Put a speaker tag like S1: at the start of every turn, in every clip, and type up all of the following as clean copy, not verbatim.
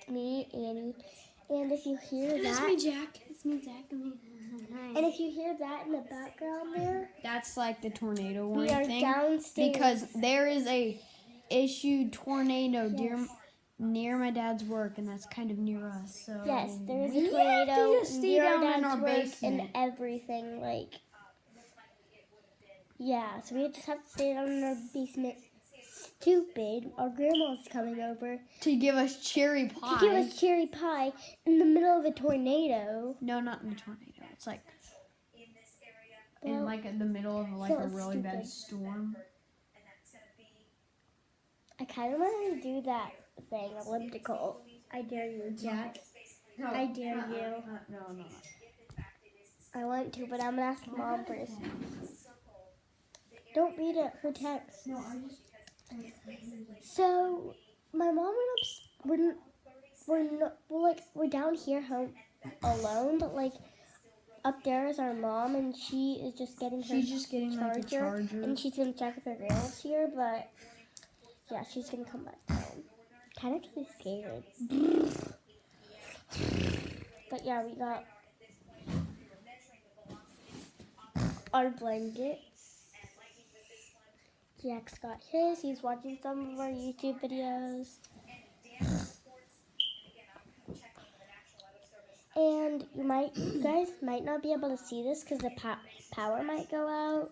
S1: me, Annie. And if you hear that...
S2: It's me, Jack. It's me, Zach.
S1: And if you hear that in the background there...
S2: That's like the tornado
S1: we
S2: warning
S1: are
S2: thing.
S1: downstairs.
S2: Because there is a issued tornado
S1: Yes.
S2: near my dad's work, and that's kind of near us. So
S1: Yes, there is
S2: we
S1: a tornado
S2: have to just stay
S1: near
S2: down
S1: our
S2: in
S1: dad's
S2: our
S1: work
S2: basement.
S1: and everything. Like, yeah, so we just have to stay down in our basement. Stupid. Our grandma's coming over
S2: To give us cherry pie.
S1: to give us cherry pie in the middle of a tornado.
S2: No, not in a tornado. It's like in
S1: Well,
S2: like in the middle of like
S1: so
S2: a
S1: it's
S2: really bad
S1: stupid.
S2: storm.
S1: I kind of want to do that thing, elliptical. I dare you, Jack. I dare you.
S2: No.
S1: I want to, but I'm gonna ask Mom first. Don't read it. Her text.
S2: No, I just.
S1: So my mom went up. We're down here home alone, but like up there is our mom, and she is just getting her
S2: She's just getting like a charger.
S1: and she's gonna check if her grandma's here. But yeah, she's gonna come back down. Kind of scared. But yeah, we got our blankets. Jack's got his. He's watching some of our YouTube videos. And you guys might not be able to see this because the power might go out.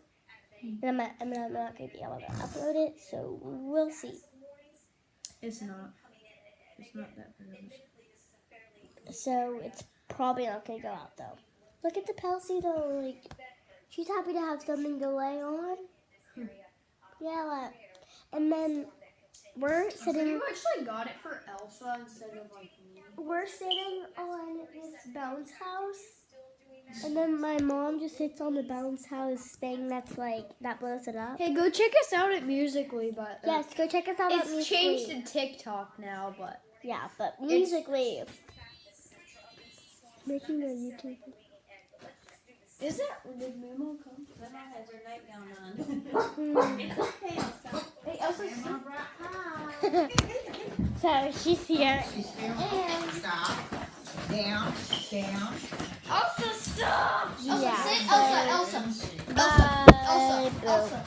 S1: And I'm not going to be able to upload it, so we'll see.
S2: It's not that big.
S1: So it's probably not going to go out though. Look at the Pelsi though. Like, she's happy to have something to lay on. Yeah, look. And then we're sitting.
S2: You actually got it for Elsa instead of like me.
S1: We're sitting on this bounce house, and then my mom just sits on the bounce house thing that blows it up.
S2: Hey, go check us out at Musically, but
S1: Yes, go check us out.
S2: it's
S1: at Musical.ly.
S2: changed to TikTok now, but
S1: Yeah, but Musically. Making a YouTube.
S2: is that did Mimo come? Grandma has her nightgown on. Hey, Elsa,
S1: So she's here.
S3: Stop. Down.
S2: Elsa, stop!
S1: Yeah,
S2: Elsa, sit.
S1: but-
S2: Elsa.
S1: Bye.
S2: Elsa.